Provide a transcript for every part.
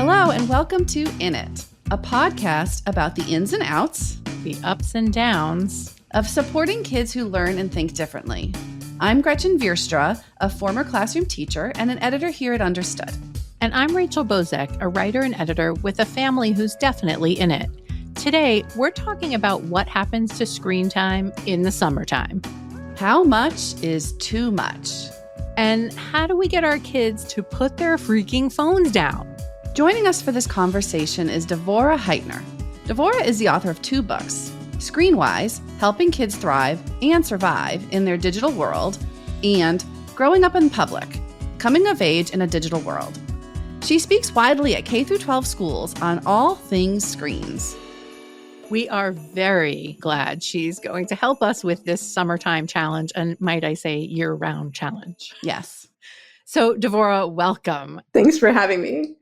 Hello and welcome to In It, a podcast about the ins and outs, the ups and downs of supporting kids who learn and think differently. I'm Gretchen Vierstra, a former classroom teacher and an editor here at Understood. And I'm Rachel Bozek, a writer and editor with a family who's definitely in it. Today, we're talking about what happens to screen time in the summertime. How much is too much? And how do we get our kids to put their freaking phones down? Joining us for this conversation is Devorah Heitner. Devorah is the author of 2 books, Screenwise, Helping Kids Thrive and Survive in Their Digital World, and Growing Up in Public, Coming of Age in a Digital World. She speaks widely at K-12 schools on all things screens. We are very glad she's going to help us with this summertime challenge, and might I say year-round challenge. Yes. So, Devorah, welcome. Thanks for having me.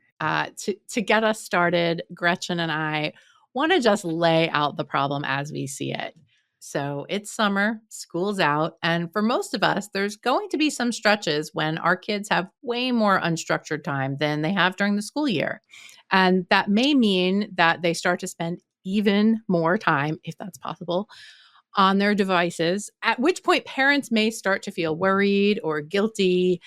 To get us started, Gretchen and I want to just lay out the problem as we see it. So it's summer, school's out, and for most of us, there's going to be some stretches when our kids have way more unstructured time than they have during the school year. And that may mean that they start to spend even more time, if that's possible, on their devices, at which point parents may start to feel worried or guilty.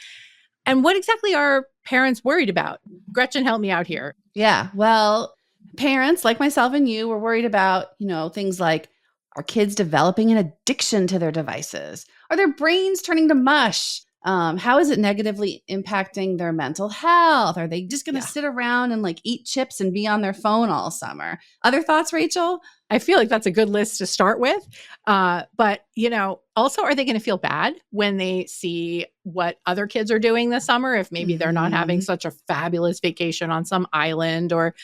And what exactly are parents worried about? Gretchen, help me out here. Yeah, well, parents like myself and you were worried about, things like, are kids developing an addiction to their devices? Are their brains turning to mush? How is it negatively impacting their mental health? Are they just going to sit around and eat chips and be on their phone all summer? Other thoughts, Rachel? I feel like that's a good list to start with. But, also, are they going to feel bad when they see what other kids are doing this summer? If maybe they're not having such a fabulous vacation on some island, or,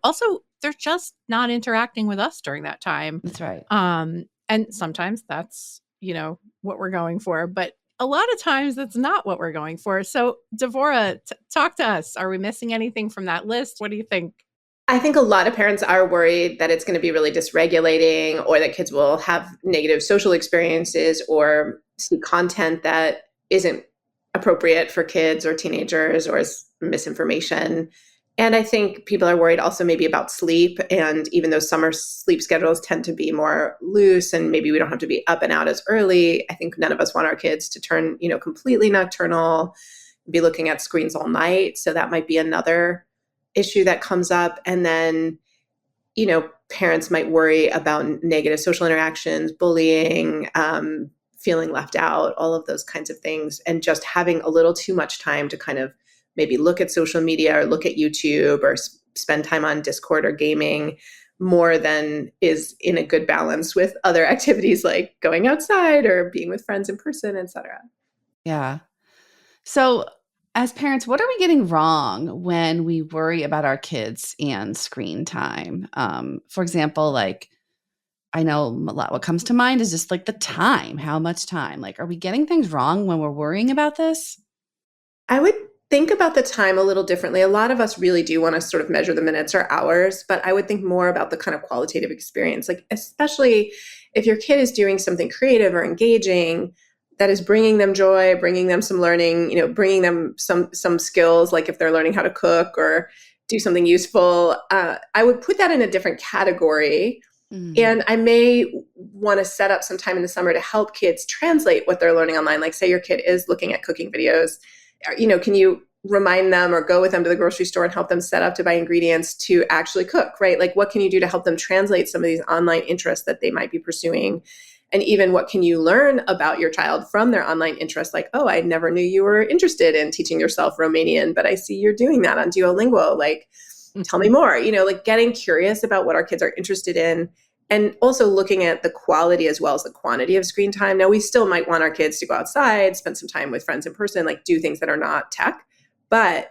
also they're just not interacting with us during that time. That's right. And sometimes that's, what we're going for. But a lot of times that's not what we're going for. So, Devorah, talk to us. Are we missing anything from that list? What do you think? I think a lot of parents are worried that it's going to be really dysregulating, or that kids will have negative social experiences or see content that isn't appropriate for kids or teenagers, or is misinformation. And I think people are worried also maybe about sleep. And even though summer sleep schedules tend to be more loose and maybe we don't have to be up and out as early, I think none of us want our kids to turn, completely nocturnal, be looking at screens all night. So that might be another issue that comes up. And then, parents might worry about negative social interactions, bullying, feeling left out, all of those kinds of things. And just having a little too much time to kind of maybe look at social media or look at YouTube or spend time on Discord or gaming more than is in a good balance with other activities like going outside or being with friends in person, et cetera. Yeah. So as parents, what are we getting wrong when we worry about our kids and screen time? For example, I know a lot, what comes to mind is just the time, how much time? Are we getting things wrong when we're worrying about this? I would think about the time a little differently. A lot of us really do want to sort of measure the minutes or hours, but I would think more about the kind of qualitative experience, especially if your kid is doing something creative or engaging that is bringing them joy, bringing them some learning, bringing them some skills, like if they're learning how to cook or do something useful. I would put that in a different category. Mm-hmm. And I may want to set up some time in the summer to help kids translate what they're learning online. Like say your kid is looking at cooking videos, can you remind them or go with them to the grocery store and help them set up to buy ingredients to actually cook, right? What can you do to help them translate some of these online interests that they might be pursuing? And even what can you learn about your child from their online interests? Oh, I never knew you were interested in teaching yourself Romanian, but I see you're doing that on Duolingo. Tell me more, getting curious about what our kids are interested in. And also looking at the quality as well as the quantity of screen time. Now, we still might want our kids to go outside, spend some time with friends in person, do things that are not tech. But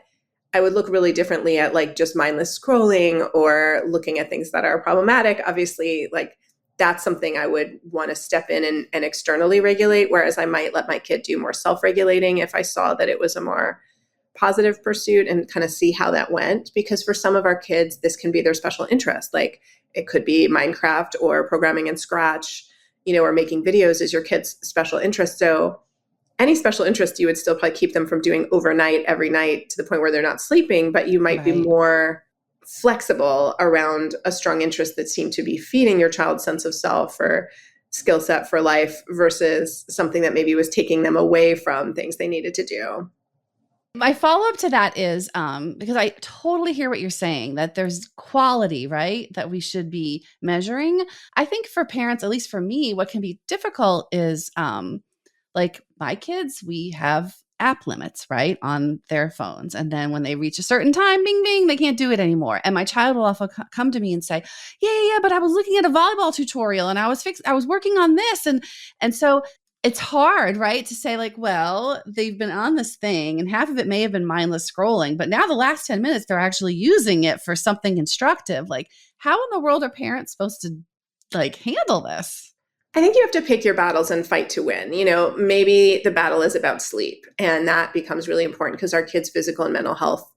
I would look really differently at just mindless scrolling or looking at things that are problematic. Obviously, that's something I would want to step in and externally regulate, whereas I might let my kid do more self-regulating if I saw that it was a more positive pursuit and kind of see how that went. Because for some of our kids, this can be their special interest. It could be Minecraft or programming in Scratch, or making videos is your kid's special interest. So any special interest, you would still probably keep them from doing overnight every night to the point where they're not sleeping, but you might be Right. more flexible around a strong interest that seemed to be feeding your child's sense of self or skill set for life versus something that maybe was taking them away from things they needed to do. My follow-up to that is because I totally hear what you're saying, that there's quality, right, that we should be measuring. I think for parents, at least for me, what can be difficult is like my kids, we have app limits, right, on their phones. And then when they reach a certain time, bing, bing, they can't do it anymore. And my child will often come to me and say, yeah, but I was looking at a volleyball tutorial and I was working on this. And so it's hard, right, to say like, well, they've been on this thing and half of it may have been mindless scrolling, but now the last 10 minutes, they're actually using it for something instructive. Like, how in the world are parents supposed to like handle this? I think you have to pick your battles and fight to win. Maybe the battle is about sleep, and that becomes really important because our kids' physical and mental health,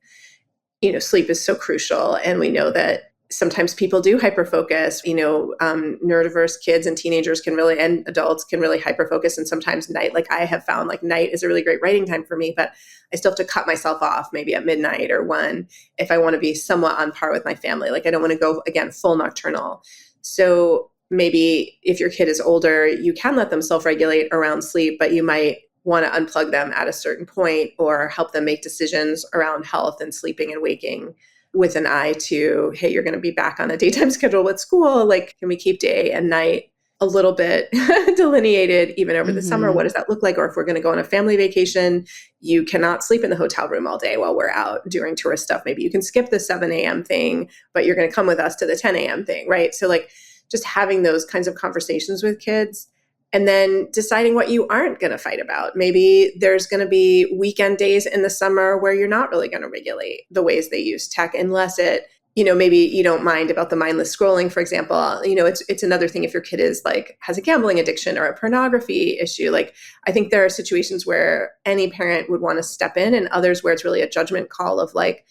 sleep is so crucial. And we know that sometimes people do hyperfocus. Neurodiverse kids and teenagers and adults can really hyperfocus. And sometimes night, like I have found, like night is a really great writing time for me, but I still have to cut myself off maybe at midnight or 1 if I want to be somewhat on par with my family. Like I don't want to go, again, full nocturnal. So maybe if your kid is older, you can let them self-regulate around sleep, but you might want to unplug them at a certain point or help them make decisions around health and sleeping and waking with an eye to, hey, you're going to be back on a daytime schedule with school. Like, can we keep day and night a little bit delineated even over the summer? What does that look like? Or if we're going to go on a family vacation, you cannot sleep in the hotel room all day while we're out doing tourist stuff. Maybe you can skip the 7 a.m. thing, but you're going to come with us to the 10 a.m. thing, right? So like just having those kinds of conversations with kids and then deciding what you aren't going to fight about. Maybe there's going to be weekend days in the summer where you're not really going to regulate the ways they use tech unless it, maybe you don't mind about the mindless scrolling, for example. It's another thing if your kid is like has a gambling addiction or a pornography issue. Like I think there are situations where any parent would want to step in and others where it's really a judgment call of like,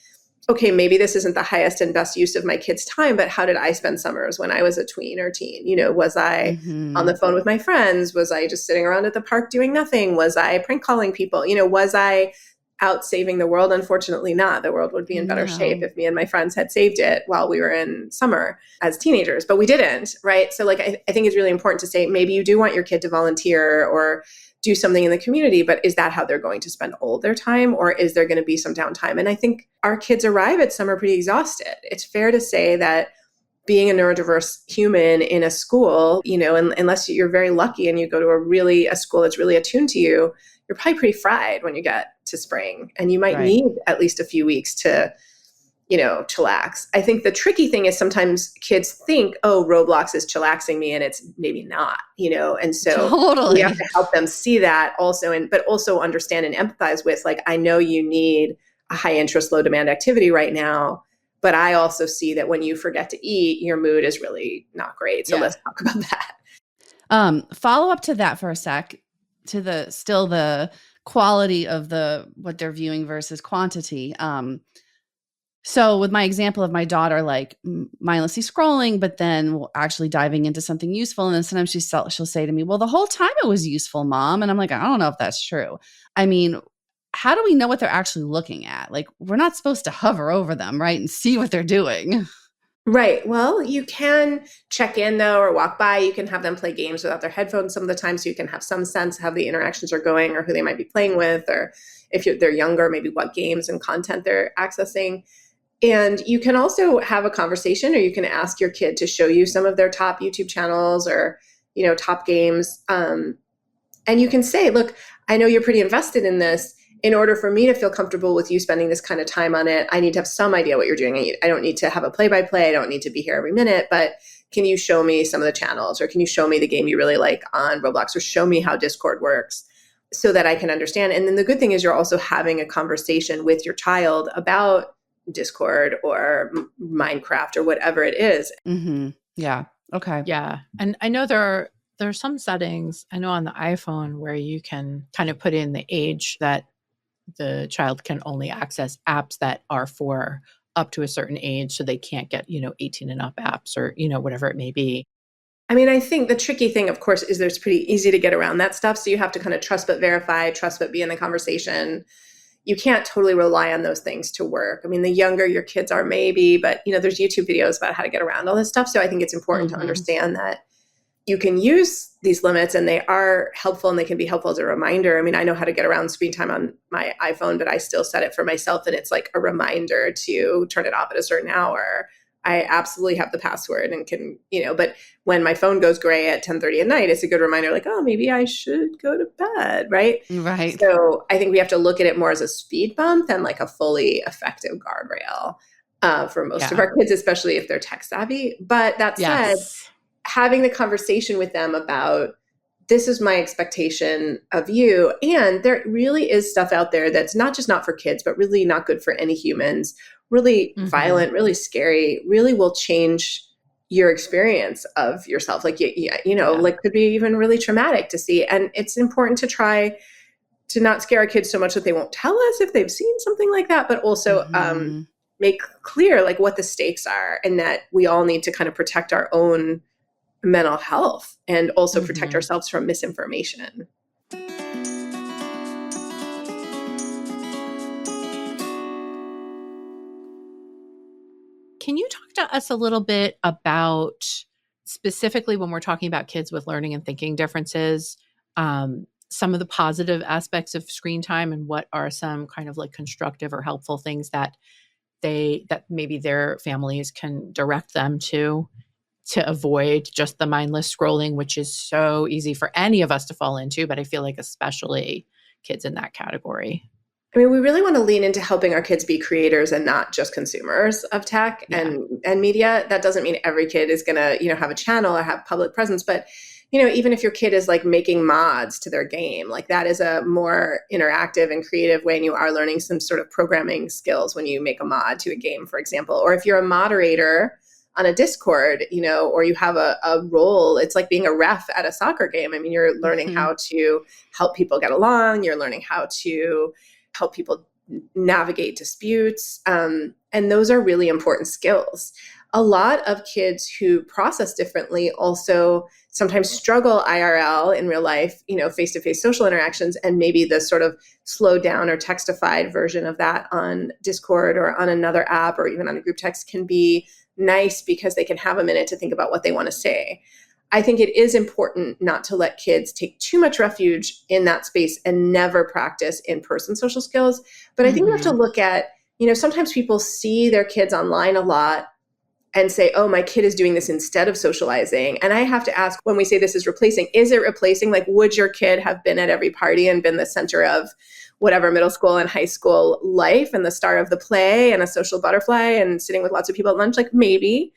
okay, maybe this isn't the highest and best use of my kid's time, but how did I spend summers when I was a tween or teen? Was I on the phone with my friends? Was I just sitting around at the park doing nothing? Was I prank calling people? Was I out saving the world? Unfortunately not. The world would be in better shape if me and my friends had saved it while we were in summer as teenagers, but we didn't, right? So like, I think it's really important to say, maybe you do want your kid to volunteer or do something in the community, but is that how they're going to spend all their time, or is there going to be some downtime? And I think our kids arrive at summer pretty exhausted. It's fair to say that being a neurodiverse human in a school, unless you're very lucky and you go to a school that's really attuned to you, you're probably pretty fried when you get to spring, and you might need at least a few weeks to chillax. I think the tricky thing is sometimes kids think, oh, Roblox is chillaxing me, and it's maybe not, and so we have to help them see that also, but also understand and empathize with, like, I know you need a high interest, low demand activity right now, but I also see that when you forget to eat, your mood is really not great. So let's talk about that. Follow up to that for a sec, to the quality of what they're viewing versus quantity. So with my example of my daughter, like mindlessly scrolling, but then actually diving into something useful. And then sometimes she'll say to me, well, the whole time it was useful, Mom. And I'm like, I don't know if that's true. I mean, how do we know what they're actually looking at? Like, we're not supposed to hover over them, right? And see what they're doing. Right. Well, you can check in though, or walk by. You can have them play games without their headphones some of the time, so you can have some sense how the interactions are going or who they might be playing with, or if they're younger, maybe what games and content they're accessing. And you can also have a conversation, or you can ask your kid to show you some of their top YouTube channels or, top games. And you can say, look, I know you're pretty invested in this. In order for me to feel comfortable with you spending this kind of time on it, I need to have some idea what you're doing. I don't need to have a play-by-play. I don't need to be here every minute, but can you show me some of the channels, or can you show me the game you really like on Roblox, or show me how Discord works so that I can understand? And then the good thing is you're also having a conversation with your child about Discord or Minecraft or whatever it is. Mm-hmm. Yeah. Okay. Yeah. And I know there are some settings, I know on the iPhone, where you can kind of put in the age that the child can only access apps that are for up to a certain age, so they can't get, 18 and up apps or, whatever it may be. I mean, I think the tricky thing, of course, is there's pretty easy to get around that stuff. So you have to kind of trust but verify, trust but be in the conversation. You can't totally rely on those things to work. I mean, the younger your kids are, maybe, but there's YouTube videos about how to get around all this stuff. So I think it's important to understand that you can use these limits and they are helpful and they can be helpful as a reminder. I mean, I know how to get around screen time on my iPhone, but I still set it for myself. And it's like a reminder to turn it off at a certain hour. I absolutely have the password and can, but when my phone goes gray at 10:30 at night, it's a good reminder, like, oh, maybe I should go to bed, right? Right. So I think we have to look at it more as a speed bump than like a fully effective guardrail for most of our kids, especially if they're tech savvy. But that said, having the conversation with them about, this is my expectation of you. And there really is stuff out there that's not just not for kids, but really not good for any humans, really violent, really scary, really will change your experience of yourself. Like, like could be even really traumatic to see. And it's important to try to not scare our kids so much that they won't tell us if they've seen something like that, but also make clear like what the stakes are and that we all need to kind of protect our own mental health and also protect ourselves from misinformation. Can you talk to us a little bit about, specifically when we're talking about kids with learning and thinking differences, some of the positive aspects of screen time and what are some kind of like constructive or helpful things that maybe their families can direct them to avoid just the mindless scrolling, which is so easy for any of us to fall into, but I feel like especially kids in that category. I mean, we really want to lean into helping our kids be creators and not just consumers of tech and media. That doesn't mean every kid is going to, have a channel or have public presence. But, even if your kid is like making mods to their game, like that is a more interactive and creative way. And you are learning some sort of programming skills when you make a mod to a game, for example. Or if you're a moderator on a Discord, or you have a role, it's like being a ref at a soccer game. I mean, you're learning how to help people get along. You're learning how to help people navigate disputes. And those are really important skills. A lot of kids who process differently also sometimes struggle IRL in real life, face-to-face social interactions, and maybe the sort of slowed down or textified version of that on Discord or on another app or even on a group text can be nice because they can have a minute to think about what they want to say. I think it is important not to let kids take too much refuge in that space and never practice in-person social skills. But I think we have to look at, sometimes people see their kids online a lot and say, oh, my kid is doing this instead of socializing. And I have to ask, when we say this is replacing, is it replacing? Like, would your kid have been at every party and been the center of whatever middle school and high school life and the star of the play and a social butterfly and sitting with lots of people at lunch? Like, maybe.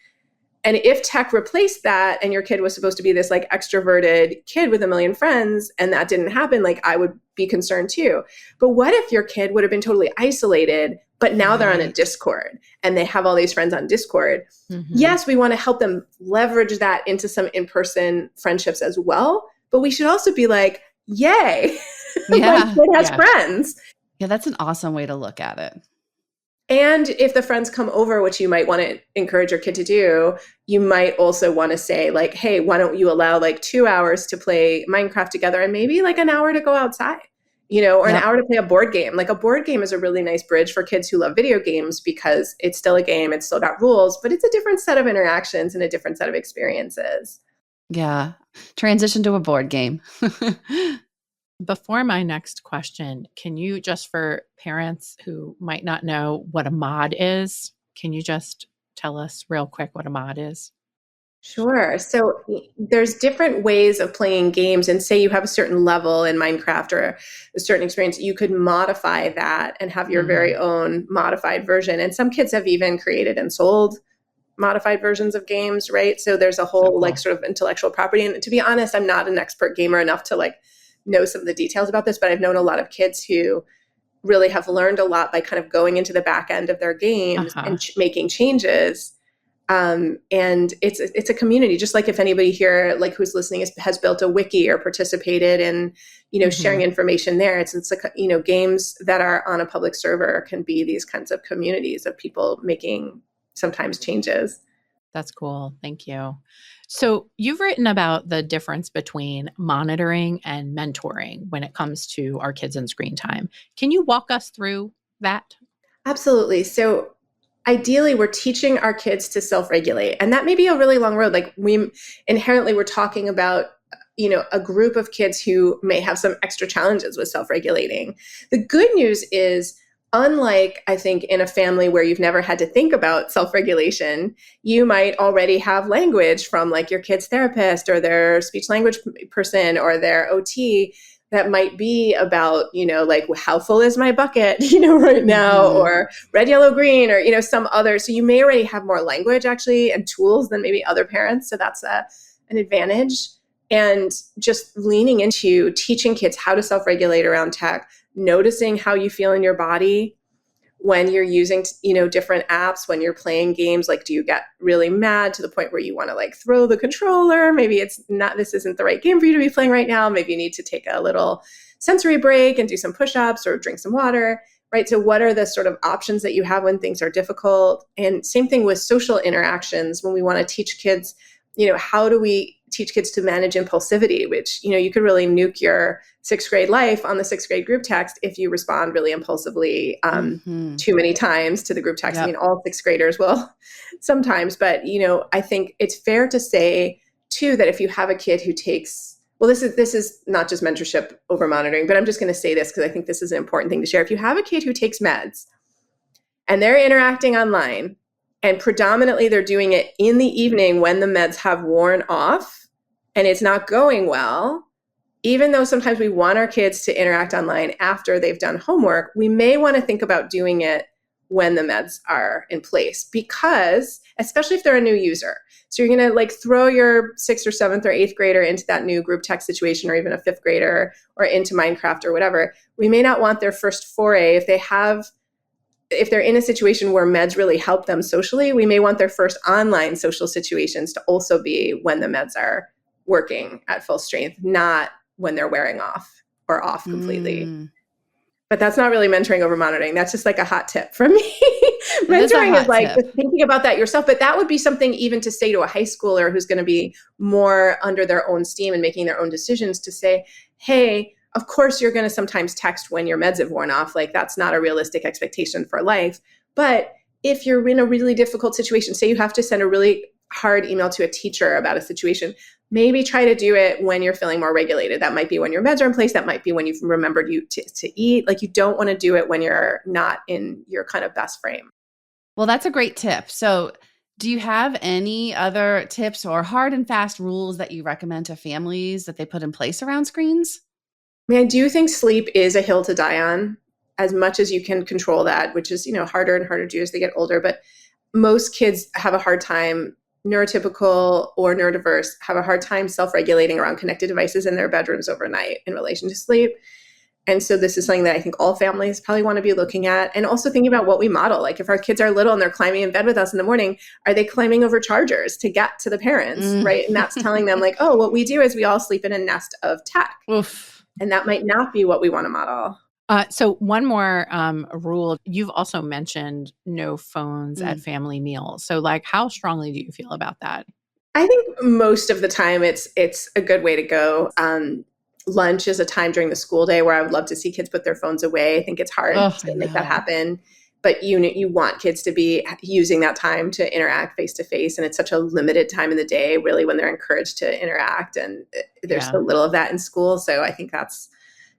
And if tech replaced that and your kid was supposed to be this like extroverted kid with a million friends and that didn't happen, like I would be concerned too. But what if your kid would have been totally isolated, but now they're on a Discord and they have all these friends on Discord? Yes, we want to help them leverage that into some in-person friendships as well. But we should also be like, yay, my kid has friends. Yeah, that's an awesome way to look at it. And if the friends come over, which you might want to encourage your kid to do, you might also want to say like, hey, why don't you allow like 2 hours to play Minecraft together and maybe like an hour to go outside, or an hour to play a board game. Like a board game is a really nice bridge for kids who love video games because it's still a game, it's still got rules, but it's a different set of interactions and a different set of experiences. Yeah. Transition to a board game. Before my next question, can you, just for parents who might not know what a mod is, can you just tell us real quick what a mod is? Sure. So there's different ways of playing games, and say you have a certain level in Minecraft or a certain experience, you could modify that and have your very own modified version. And some kids have even created and sold modified versions of games, right? So there's a whole like sort of intellectual property. And to be honest, I'm not an expert gamer enough to like know some of the details about this, but I've known a lot of kids who really have learned a lot by kind of going into the back end of their games and making changes. And it's a community, just like if anybody here, like who's listening has built a wiki or participated in, sharing information there. It's like, games that are on a public server can be these kinds of communities of people making sometimes changes. That's cool. Thank you. So you've written about the difference between monitoring and mentoring when it comes to our kids and screen time. Can you walk us through that? Absolutely. So ideally, we're teaching our kids to self-regulate, and that may be a really long road. Like we're talking about, a group of kids who may have some extra challenges with self-regulating. The good news is, unlike, I think, in a family where you've never had to think about self-regulation, you might already have language from like your kid's therapist or their speech language person or their OT that might be about, like how full is my bucket, right now, or red, yellow, green, or, some other. So you may already have more language actually and tools than maybe other parents. So that's an advantage. And just leaning into teaching kids how to self-regulate around tech, noticing how you feel in your body when you're using, different apps, when you're playing games. Like, do you get really mad to the point where you want to like throw the controller? Maybe this isn't the right game for you to be playing right now. Maybe you need to take a little sensory break and do some push-ups or drink some water, right? So what are the sort of options that you have when things are difficult? And same thing with social interactions. When we want to teach kids, how do we teach kids to manage impulsivity, which, you could really nuke your sixth grade life on the sixth grade group text if you respond really impulsively too many times to the group text. Yep. I mean, all sixth graders will sometimes, but, I think it's fair to say too, that if you have a kid who takes, well, this is not just mentorship over monitoring, but I'm just going to say this because I think this is an important thing to share. If you have a kid who takes meds and they're interacting online, and predominantly they're doing it in the evening when the meds have worn off and it's not going well, even though sometimes we want our kids to interact online after they've done homework, we may want to think about doing it when the meds are in place, because especially if they're a new user. So you're going to like throw your sixth or seventh or eighth grader into that new group text situation, or even a fifth grader, or into Minecraft or whatever. We may not want their first foray if they're in a situation where meds really help them socially. We may want their first online social situations to also be when the meds are working at full strength, not when they're wearing off or off completely. But that's not really mentoring over monitoring. That's just like a hot tip from me. Mentoring is like thinking about that yourself, but that would be something even to say to a high schooler who's going to be more under their own steam and making their own decisions, to say, hey, of course, you're going to sometimes text when your meds have worn off. Like, that's not a realistic expectation for life. But if you're in a really difficult situation, say you have to send a really hard email to a teacher about a situation, maybe try to do it when you're feeling more regulated. That might be when your meds are in place. That might be when you've remembered to eat. Like, you don't want to do it when you're not in your kind of best frame. Well, that's a great tip. So do you have any other tips or hard and fast rules that you recommend to families that they put in place around screens? I mean, I do think sleep is a hill to die on, as much as you can control that, which is, harder and harder to do as they get older. But most kids have a hard time, neurotypical or neurodiverse, have a hard time self-regulating around connected devices in their bedrooms overnight in relation to sleep. And so this is something that I think all families probably want to be looking at, and also thinking about what we model. Like, if our kids are little and they're climbing in bed with us in the morning, are they climbing over chargers to get to the parents, right? And that's telling them like, oh, what we do is we all sleep in a nest of tech. Oof. And that might not be what we want to model. So one more rule, you've also mentioned no phones at family meals. So like, how strongly do you feel about that? I think most of the time it's a good way to go. Lunch is a time during the school day where I would love to see kids put their phones away. I think it's hard to make that happen. But you want kids to be using that time to interact face to face. And it's such a limited time in the day, really, when they're encouraged to interact. And there's so little of that in school. So I think that's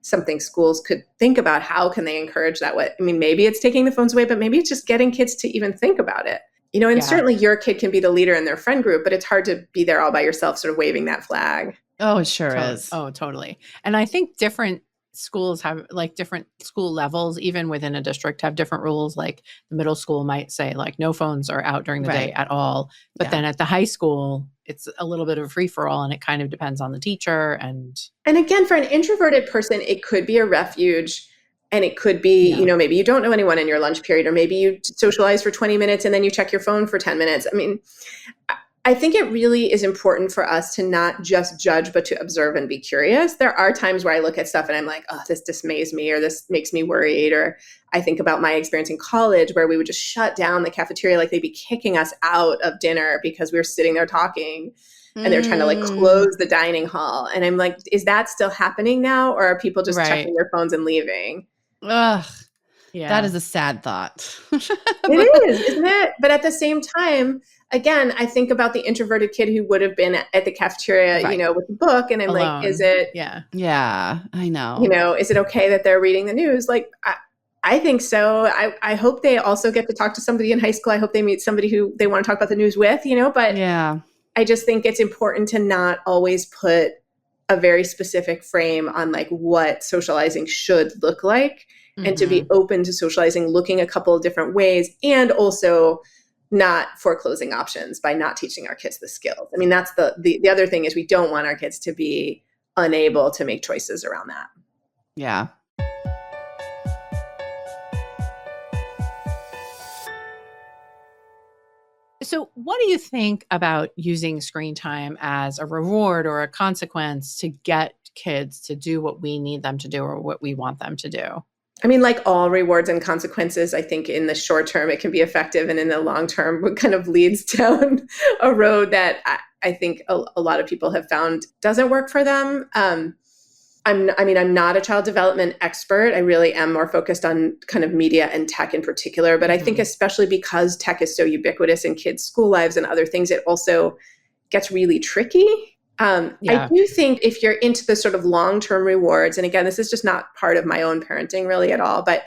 something schools could think about. How can they encourage that? I mean, maybe it's taking the phones away, but maybe it's just getting kids to even think about it. And certainly your kid can be the leader in their friend group, but it's hard to be there all by yourself, sort of waving that flag. Oh, it sure is. Oh, totally. And I think different schools have like different school levels, even within a district, have different rules. Like the middle school might say like no phones are out during the day at all. But then at the high school, it's a little bit of a free for all, and it kind of depends on the teacher. And again, for an introverted person, it could be a refuge. And it could be, maybe you don't know anyone in your lunch period, or maybe you socialize for 20 minutes and then you check your phone for 10 minutes. I mean, I think it really is important for us to not just judge, but to observe and be curious. There are times where I look at stuff and I'm like, oh, this dismays me, or this makes me worried. Or I think about my experience in college where we would just shut down the cafeteria, like they'd be kicking us out of dinner because we were sitting there talking and they're trying to like close the dining hall. And I'm like, is that still happening now? Or are people just checking their phones and leaving? Ugh. Yeah. That is a sad thought. It is, isn't it? But at the same time, again, I think about the introverted kid who would have been at the cafeteria, with the book. And I'm alone. like, is it, Yeah, I know. Is it okay that they're reading the news? Like, I think so. I hope they also get to talk to somebody in high school. I hope they meet somebody who they want to talk about the news with, but yeah. I just think it's important to not always put a very specific frame on like what socializing should look like, and to be open to socializing, looking a couple of different ways, and also not foreclosing options by not teaching our kids the skills. I mean, that's the other thing is we don't want our kids to be unable to make choices around that. Yeah. So what do you think about using screen time as a reward or a consequence to get kids to do what we need them to do or what we want them to do? I mean, like all rewards and consequences, I think in the short term, it can be effective. And in the long term, it kind of leads down a road that I think a lot of people have found doesn't work for them. I'm not a child development expert. I really am more focused on kind of media and tech in particular. But I think especially because tech is so ubiquitous in kids' school lives and other things, it also gets really tricky. I do think if you're into the sort of long-term rewards, and again, this is just not part of my own parenting really at all, but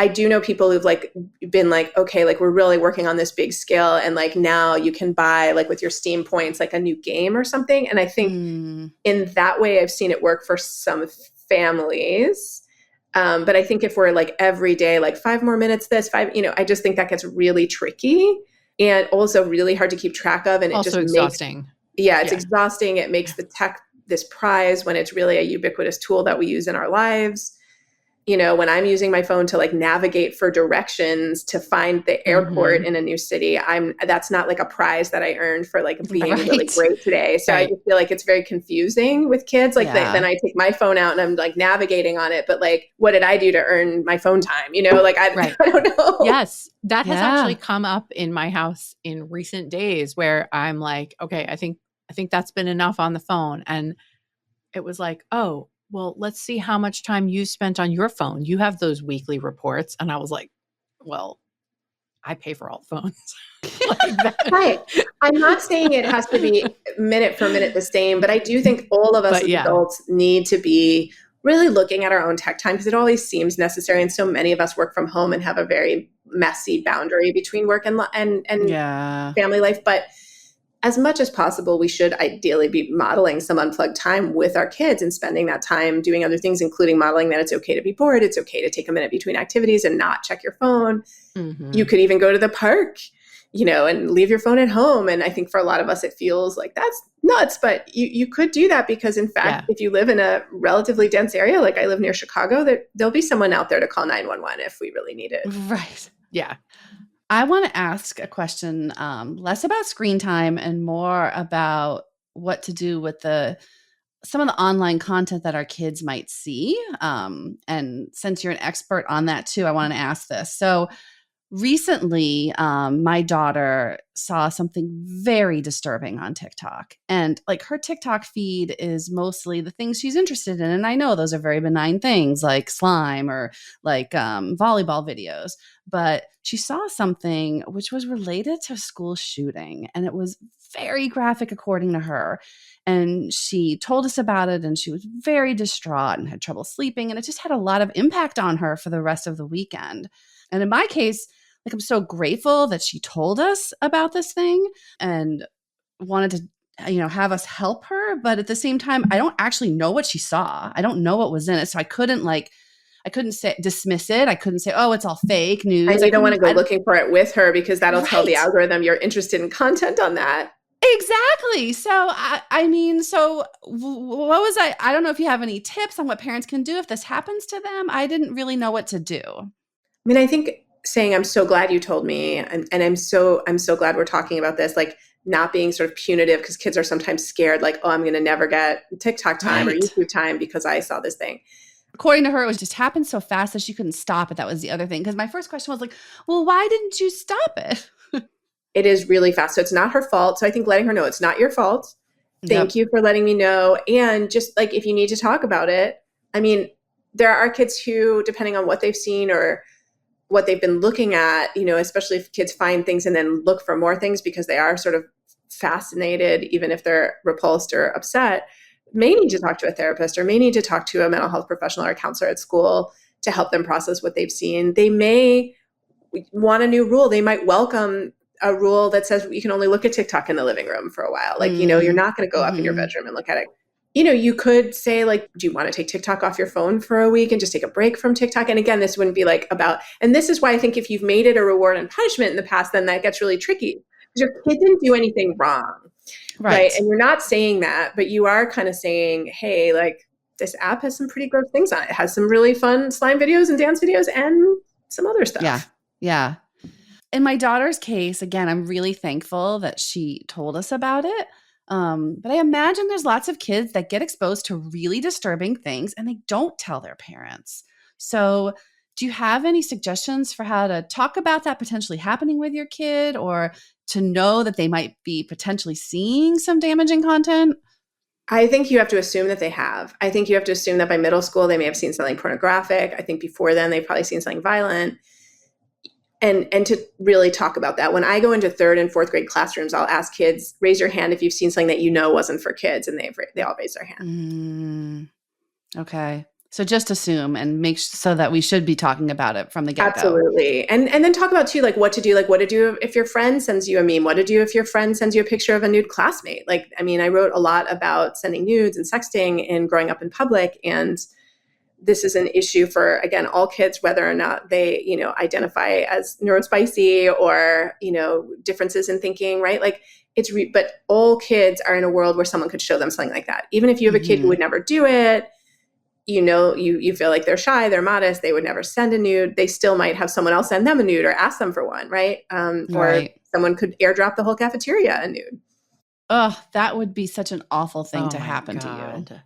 I do know people who've like been like, okay, like we're really working on this big scale. And like now you can buy like with your Steam points, like a new game or something. And I think in that way, I've seen it work for some families. But I think if we're like every day, like 5 more minutes, I just think that gets really tricky and also really hard to keep track of. And it also just exhausting. It's exhausting. It makes the tech this prize when it's really a ubiquitous tool that we use in our lives. When I'm using my phone to like navigate for directions to find the airport in a new city, that's not like a prize that I earned for like being really great today. So I just feel like it's very confusing with kids. Like then I take my phone out and I'm like navigating on it, but like, what did I do to earn my phone time? Like I don't know. Yes, that has actually come up in my house in recent days where I'm like, okay, I think that's been enough on the phone. And it was like, oh, well, let's see how much time you spent on your phone. You have those weekly reports. And I was like, well, I pay for all the phones. Like that. Right. I'm not saying it has to be minute for minute the same, but I do think all of us as adults need to be really looking at our own tech time because it always seems necessary. And so many of us work from home and have a very messy boundary between work and family life. But as much as possible, we should ideally be modeling some unplugged time with our kids and spending that time doing other things, including modeling that it's okay to be bored. It's okay to take a minute between activities and not check your phone. You could even go to the park, and leave your phone at home. And I think for a lot of us, it feels like that's nuts, but you could do that because in fact, if you live in a relatively dense area, like I live near Chicago, there'll be someone out there to call 911 if we really need it. Right. Yeah. I want to ask a question less about screen time and more about what to do with some of the online content that our kids might see. And since you're an expert on that too, I want to ask this. So recently, my daughter saw something very disturbing on TikTok. And like her TikTok feed is mostly the things she's interested in. And I know those are very benign things like slime or like volleyball videos. But she saw something which was related to a school shooting. And it was very graphic according to her. And she told us about it and she was very distraught and had trouble sleeping. And it just had a lot of impact on her for the rest of the weekend. And in my case, like I'm so grateful that she told us about this thing and wanted to, have us help her. But at the same time, I don't actually know what she saw. I don't know what was in it. So I couldn't say dismiss it. I couldn't say, oh, it's all fake news. And you don't want to go looking for it with her because that'll tell the algorithm you're interested in content on that. Exactly. So, what was I don't know if you have any tips on what parents can do if this happens to them. I didn't really know what to do. I mean, I think saying, I'm so glad you told me, and I'm so glad we're talking about this. Like not being sort of punitive, because kids are sometimes scared, like, oh, I'm going to never get TikTok time or Right. YouTube time because I saw this thing. According to her, it was just happened so fast that she couldn't stop it. That was the other thing. Because my first question was like, well, why didn't you stop it? It is really fast. So it's not her fault. So I think letting her know it's not your fault. Thank you for letting me know. And just like, if you need to talk about it, I mean, there are kids who, depending on what they've seen or what they've been looking at, especially if kids find things and then look for more things because they are sort of fascinated, even if they're repulsed or upset, may need to talk to a therapist or may need to talk to a mental health professional or a counselor at school to help them process what they've seen. They may want a new rule. They might welcome a rule that says you can only look at TikTok in the living room for a while. Like, you're not going to go up in your bedroom and look at it. You could say, like, do you want to take TikTok off your phone for a week and just take a break from TikTok? And again, this wouldn't be like about, and this is why I think if you've made it a reward and punishment in the past, then that gets really tricky. Because your kid didn't do anything wrong. Right. And you're not saying that, but you are kind of saying, hey, like, this app has some pretty gross things on it. It has some really fun slime videos and dance videos and some other stuff. Yeah. In my daughter's case, again, I'm really thankful that she told us about it. But I imagine there's lots of kids that get exposed to really disturbing things and they don't tell their parents. So do you have any suggestions for how to talk about that potentially happening with your kid, or to know that they might be potentially seeing some damaging content? I think you have to assume that they have. I think you have to assume that by middle school, they may have seen something pornographic. I think before then, they've probably seen something violent. And to really talk about that. When I go into 3rd and 4th grade classrooms, I'll ask kids, raise your hand if you've seen something that wasn't for kids. And they all raise their hand. Okay. So just assume and make so that we should be talking about it from the get-go. Absolutely. And then talk about too, like what to do if your friend sends you a meme, what to do if your friend sends you a picture of a nude classmate. Like, I mean, I wrote a lot about sending nudes and sexting and growing up in public. And this is an issue for, again, all kids, whether or not they, identify as neurospicy or, differences in thinking, right? Like but all kids are in a world where someone could show them something like that. Even if you have a kid who would never do it, you feel like they're shy, they're modest, they would never send a nude. They still might have someone else send them a nude or ask them for one, right? Or someone could airdrop the whole cafeteria a nude. Oh, that would be such an awful thing to happen to you.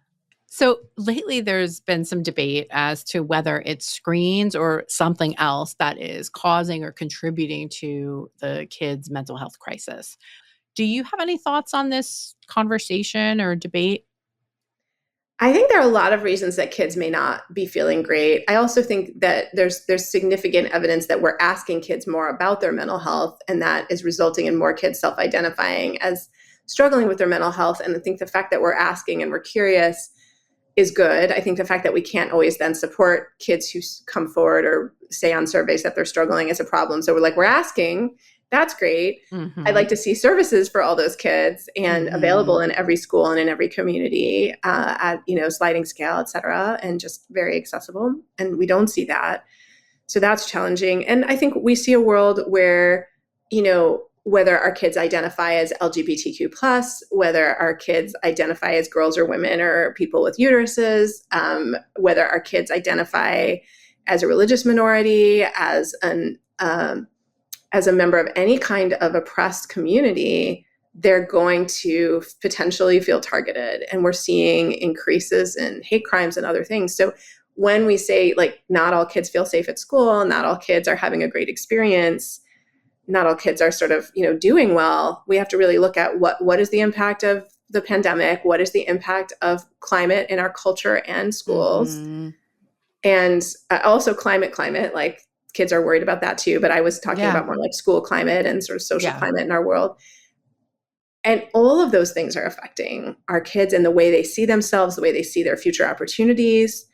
So lately there's been some debate as to whether it's screens or something else that is causing or contributing to the kids' mental health crisis. Do you have any thoughts on this conversation or debate? I think there are a lot of reasons that kids may not be feeling great. I also think that there's significant evidence that we're asking kids more about their mental health, and that is resulting in more kids self-identifying as struggling with their mental health. And I think the fact that we're asking and we're curious is good. I think the fact that we can't always then support kids who come forward or say on surveys that they're struggling is a problem. So we're asking, that's great. I'd like to see services for all those kids and available in every school and in every community at, sliding scale, et cetera, and just very accessible. And we don't see that. So that's challenging. And I think we see a world where, whether our kids identify as LGBTQ+, whether our kids identify as girls or women or people with uteruses, whether our kids identify as a religious minority, as a member of any kind of oppressed community, they're going to potentially feel targeted. And we're seeing increases in hate crimes and other things. So when we say, like, not all kids feel safe at school, not all kids are having a great experience, not all kids are sort of, doing well, we have to really look at what is the impact of the pandemic, what is the impact of climate in our culture and schools, and also climate, like kids are worried about that too. But I was talking about more like school climate and sort of social climate in our world. And all of those things are affecting our kids and the way they see themselves, the way they see their future opportunities,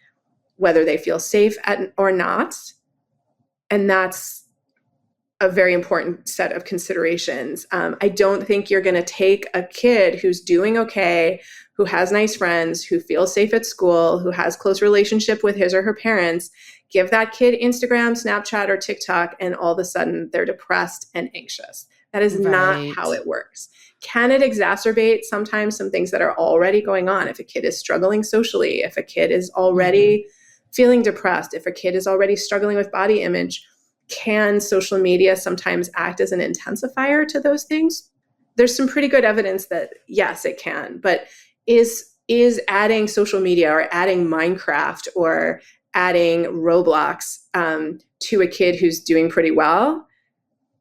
whether they feel safe or not. And that's a very important set of considerations. I don't think you're going to take a kid who's doing okay, who has nice friends, who feels safe at school, who has close relationship with his or her parents, give that kid Instagram, Snapchat, or TikTok, and all of a sudden they're depressed and anxious. That is not how it works. Can it exacerbate sometimes some things that are already going on? If a kid is struggling socially, if a kid is already feeling depressed, if a kid is already struggling with body image, can social media sometimes act as an intensifier to those things? there's some pretty good evidence that yes, it can, but is adding social media or adding Minecraft or adding Roblox to a kid who's doing pretty well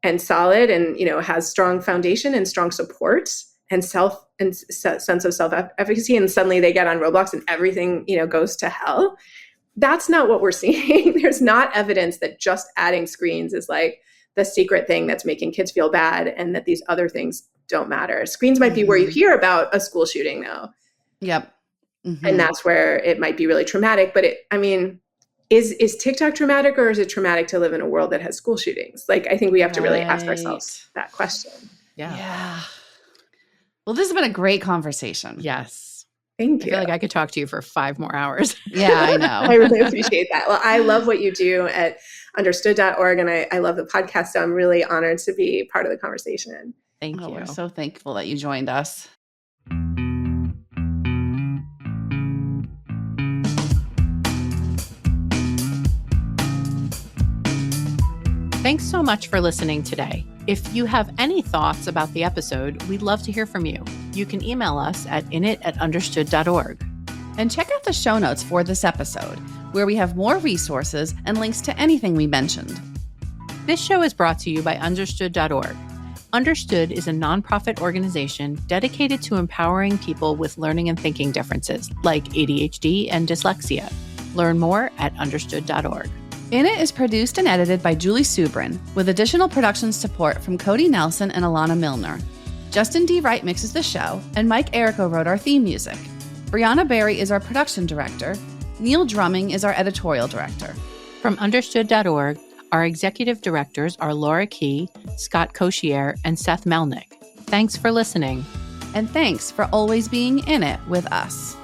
and solid and, has strong foundation and strong support and sense of self-efficacy, and suddenly they get on Roblox and everything, goes to hell. That's not what we're seeing. There's not evidence that just adding screens is like the secret thing that's making kids feel bad and that these other things don't matter. Screens might be where you hear about a school shooting though. Yep. Mm-hmm. And that's where it might be really traumatic. But is TikTok traumatic, or is it traumatic to live in a world that has school shootings? Like, I think we have to really ask ourselves that question. Yeah. Well, this has been a great conversation. Yes. Thank you. I feel like I could talk to you for 5 more hours. Yeah, I know. I really appreciate that. Well, I love what you do at understood.org, and I love the podcast. So I'm really honored to be part of the conversation. Thank you. We're so thankful that you joined us. Thanks so much for listening today. If you have any thoughts about the episode, we'd love to hear from you. You can email us at init@understood.org. And check out the show notes for this episode, where we have more resources and links to anything we mentioned. This show is brought to you by understood.org. Understood is a nonprofit organization dedicated to empowering people with learning and thinking differences, like ADHD and dyslexia. Learn more at understood.org. In It is produced and edited by Julie Subrin, with additional production support from Cody Nelson and Alana Milner. Justin D. Wright mixes the show, and Mike Errico wrote our theme music. Brianna Berry is our production director. Neil Drumming is our editorial director. From understood.org, our executive directors are Laura Key, Scott Coshier, and Seth Melnick. Thanks for listening. And thanks for always being in it with us.